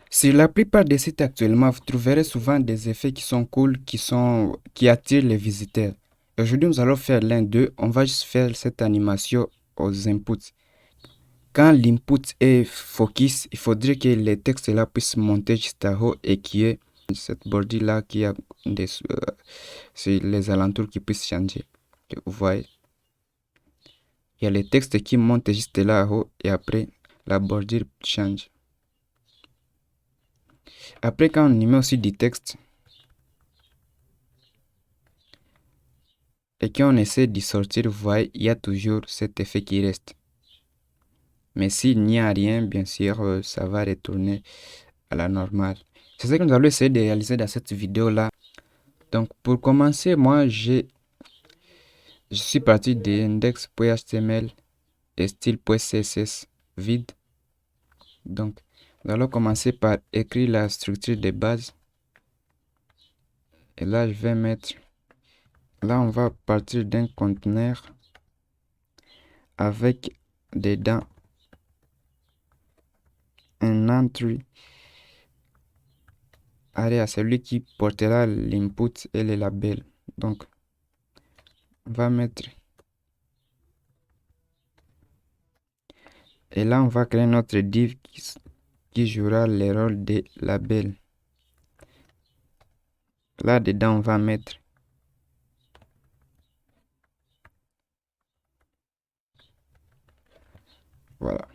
Sur la plupart des sites actuellement, vous trouverez souvent des effets qui sont cool, qui attirent les visiteurs. Aujourd'hui, nous allons faire l'un d'eux. On va juste faire cette animation aux inputs. Quand l'input est focus, il faudrait que les textes là puissent monter juste à haut et qu'il y ait cette bordure là qui a sur les alentours qui puissent changer. Vous voyez, il y a les textes qui montent juste là à haut et après la bordure change. Après, quand on y met aussi du texte et qu'on essaie d'y sortir, vous voyez, il y a toujours cet effet qui reste. Mais s'il n'y a rien, bien sûr, ça va retourner à la normale. C'est ce que nous allons essayer de réaliser dans cette vidéo-là. Donc, pour commencer, je suis parti de index.html et style.css vide. Donc, nous allons commencer par écrire la structure de base. Et là, je vais mettre... Là, on va partir d'un conteneur avec dedans un entry arrêt à celui qui portera l'input et le label. Donc, on va mettre... Et là, on va créer notre div qui jouera le rôle de label. Là, dedans, on va mettre... Voilà.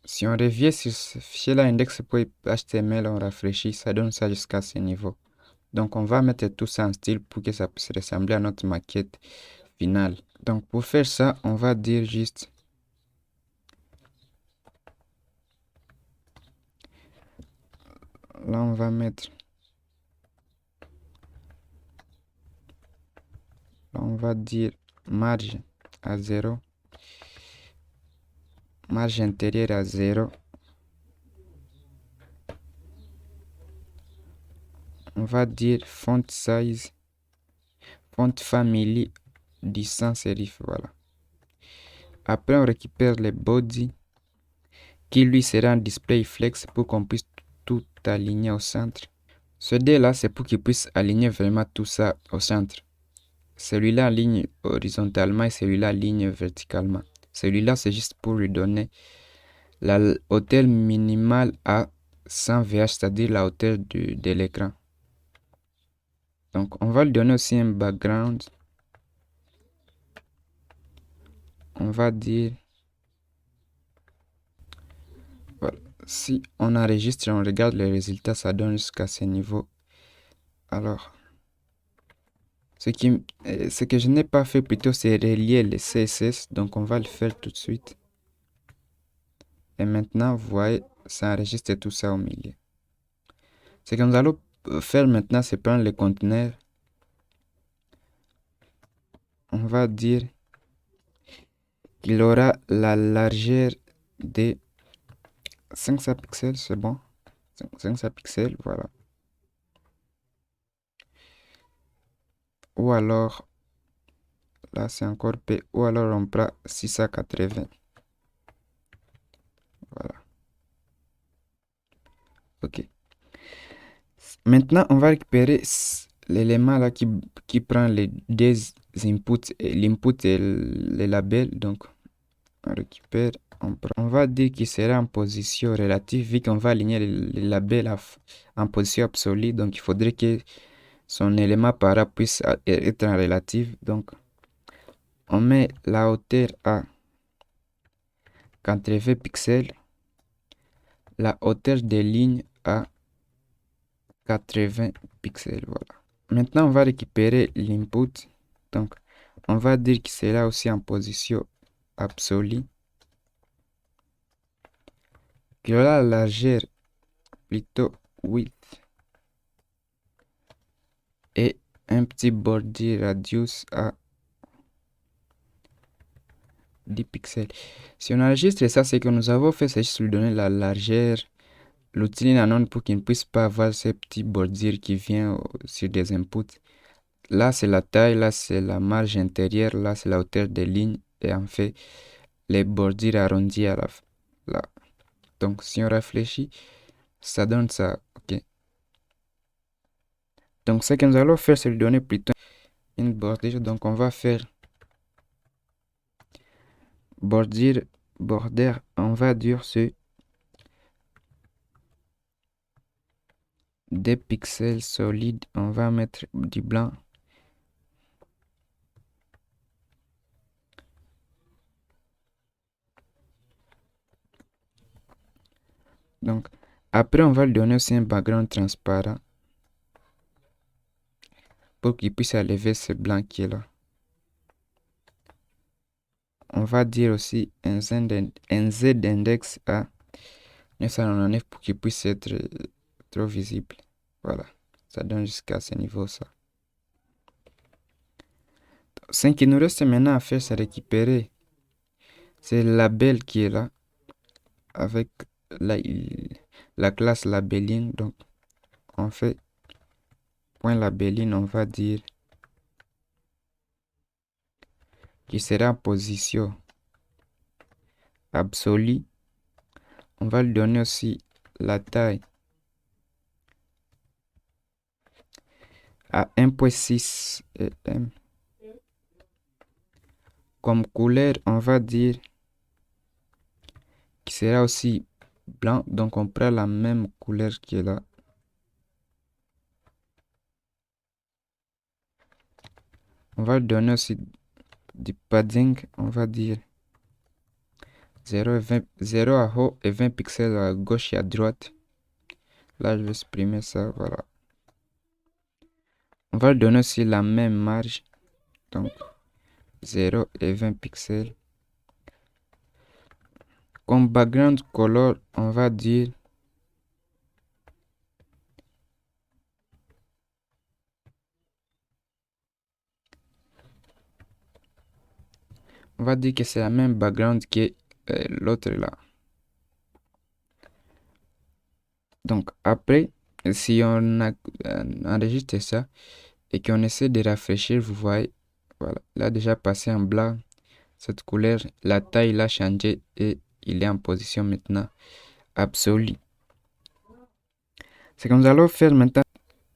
Si on revient sur ce fichier-là, index.html, on rafraîchit, ça donne ça jusqu'à ce niveau. Donc, on va mettre tout ça en style pour que ça puisse ressembler à notre maquette finale. Donc, pour faire ça, on va dire juste... Là, on va mettre... Là, on va dire marge à 0. Marge intérieure à 0. On va dire font size, font family, distance serif, voilà. Après, on récupère le body qui lui sera en display flex pour qu'on puisse tout aligner au centre. Ce dé là, c'est pour qu'il puisse aligner vraiment tout ça au centre. Celui-là aligne horizontalement et celui-là aligne verticalement. Celui-là, c'est juste pour lui donner la hauteur minimale à 100 VH, c'est-à-dire la hauteur de l'écran. Donc, on va lui donner aussi un background. On va dire... Voilà. Si on enregistre et on regarde les résultats, ça donne jusqu'à ce niveau. Alors, ce que je n'ai pas fait plutôt, c'est relier les CSS. Donc, on va le faire tout de suite. Et maintenant, vous voyez, ça enregistre tout ça au milieu. Ce que nous allons faire maintenant, c'est prendre le conteneur. On va dire qu'il aura la largeur de 500 pixels, c'est bon. 500 pixels, voilà. Ou alors, là c'est encore P, ou alors on prend 680. Voilà. Ok. Maintenant, on va récupérer l'élément là qui prend les deux inputs, l'input et le label. Donc, on récupère, on va dire qu'il sera en position relative vu qu'on va aligner le label en position absolue. Donc, il faudrait que son élément para puisse être en relative. Donc, on met la hauteur à 80 pixels, la hauteur des lignes à 80 pixels. Voilà. Maintenant, on va récupérer l'input. Donc, on va dire que c'est là aussi en position absolue. Que la largeur, plutôt width, et un petit border radius à 10 pixels. Si on enregistre ça, ce que nous avons fait, c'est juste lui donner la largeur, l'outil anon pour qu'il ne puisse pas avoir ces petits bordures qui viennent sur des inputs. Là, c'est la taille, là, c'est la marge intérieure, là, c'est la hauteur des lignes, et en fait, les bordures arrondies à la là. Donc, si on réfléchit, Ça donne ça, ok. Donc ce que nous allons faire, c'est lui donner plutôt une bordure. Donc on va faire bordure, border, on va dire ce des pixels solides, on va mettre du blanc. Donc après on va lui donner aussi un background transparent pour qu'il puisse enlever ce blanc qui est là. On va dire aussi un z-index à 999 pour qu'il puisse être trop visible. Voilà, ça donne jusqu'à ce niveau ça. Ce qui nous reste maintenant à faire, c'est récupérer ce label qui est là avec la classe labeling. Donc on fait point labeling, on va dire qui sera en position absolue. On va lui donner aussi la taille à 1.6 mm. Comme couleur, on va dire qui sera aussi blanc. Donc on prend la même couleur qui est là. On va lui donner aussi du padding. On va dire 0 à haut et 20 pixels à gauche et à droite. Là, je vais supprimer ça. Voilà. On va lui donner aussi la même marge. Donc 0 et 20 pixels. Comme background color, on va dire que c'est la même background que l'autre là. Donc après, si on enregistre ça et qu'on essaie de rafraîchir, vous voyez, voilà, il a déjà passé en blanc. Cette couleur, la taille l'a changé et il est en position maintenant absolue. Ce que nous allons faire maintenant,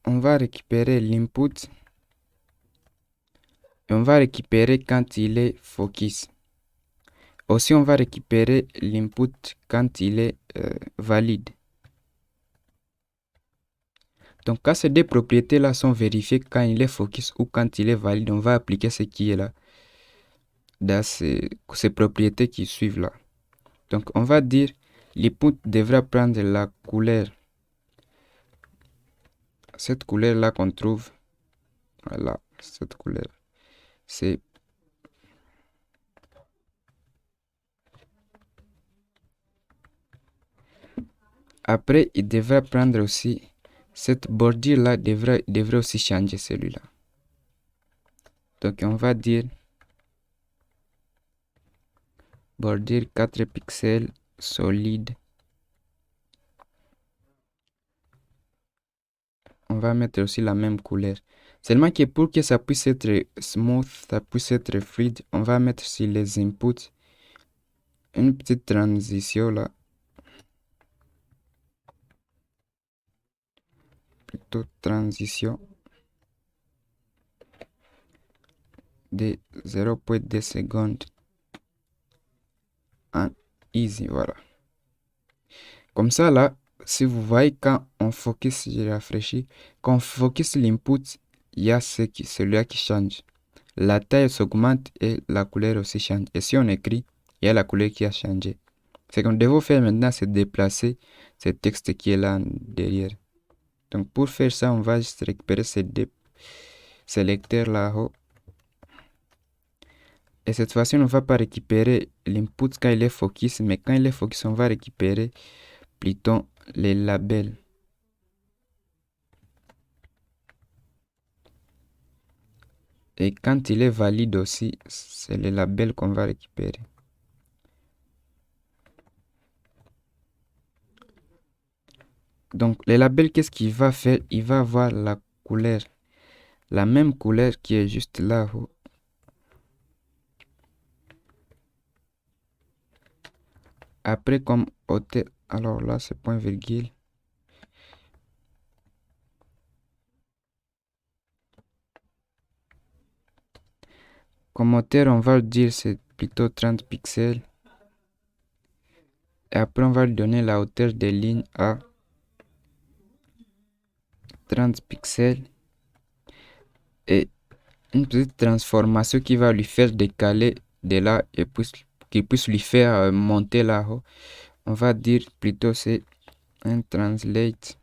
on va récupérer l'input et on va récupérer quand il est focus. Aussi, on va récupérer l'input quand il est valide. Donc, quand ces deux propriétés-là sont vérifiées, quand il est focus ou quand il est valide, on va appliquer ce qui est là, dans ces propriétés qui suivent là. Donc, on va dire l'input devra prendre la couleur, cette couleur-là qu'on trouve, voilà, cette couleur. C'est après, il devra prendre aussi cette bordure-là, devrait aussi changer celui-là. Donc, on va dire bordure 4 pixels solide. On va mettre aussi la même couleur. Seulement que pour que ça puisse être smooth, ça puisse être fluide, on va mettre sur les inputs une petite transition là. Plutôt transition de 0.2 secondes en easy, voilà. Comme ça là, si vous voyez quand on focus, j'ai rafraîchi, quand on focus l'input, il y a celui-là qui change. La taille s'augmente et la couleur aussi change. Et si on écrit, il y a la couleur qui a changé. Ce qu'on devrait faire maintenant, c'est déplacer ce texte qui est là derrière. Donc pour faire ça, on va juste récupérer ces deux sélecteurs là-haut. Et cette fois-ci, on ne va pas récupérer l'input quand il est focus, mais quand il est focus, on va récupérer plutôt les labels. Et quand il est valide aussi, c'est les labels qu'on va récupérer. Donc, les labels, qu'est-ce qu'il va faire? Il va avoir la couleur, la même couleur qui est juste là-haut. Après, comme hôtel, alors là, c'est point virgule. Commentaire, on va le dire c'est plutôt 30 pixels. Et après, on va lui donner la hauteur des lignes à 30 pixels. Et une petite transformation qui va lui faire décaler de là et qui puisse lui faire monter là-haut. On va dire plutôt c'est un translate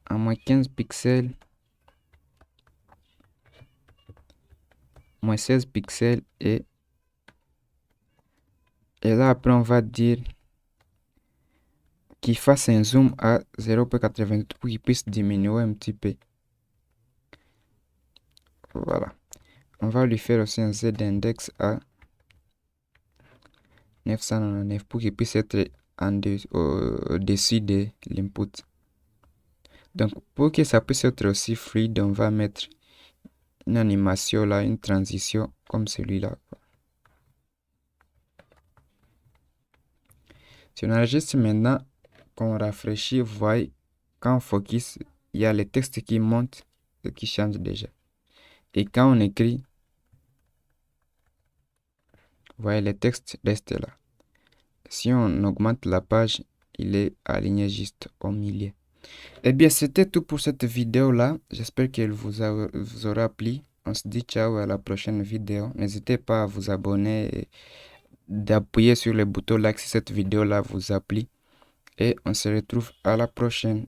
à moins 15 pixels, moins 16 pixels et là après on va dire qu'il fasse un zoom à 0.88 pour qu'il puisse diminuer un petit peu. Voilà. On va lui faire aussi un z-index à 999 pour qu'il puisse être au-dessus de l'input. Donc pour que ça puisse être aussi fluide, on va mettre une animation là, une transition comme celui-là. Si on enregistre maintenant, qu'on rafraîchit, vous voyez, quand on focus, il y a les textes qui montent et qui changent déjà. Et quand on écrit, vous voyez, les textes restent là. Si on augmente la page, il est aligné juste au milieu. Eh bien, c'était tout pour cette vidéo-là. J'espère qu'elle vous aura plu. On se dit ciao à la prochaine vidéo. N'hésitez pas à vous abonner et d'appuyer sur le bouton like si cette vidéo-là vous a plu. Et on se retrouve à la prochaine.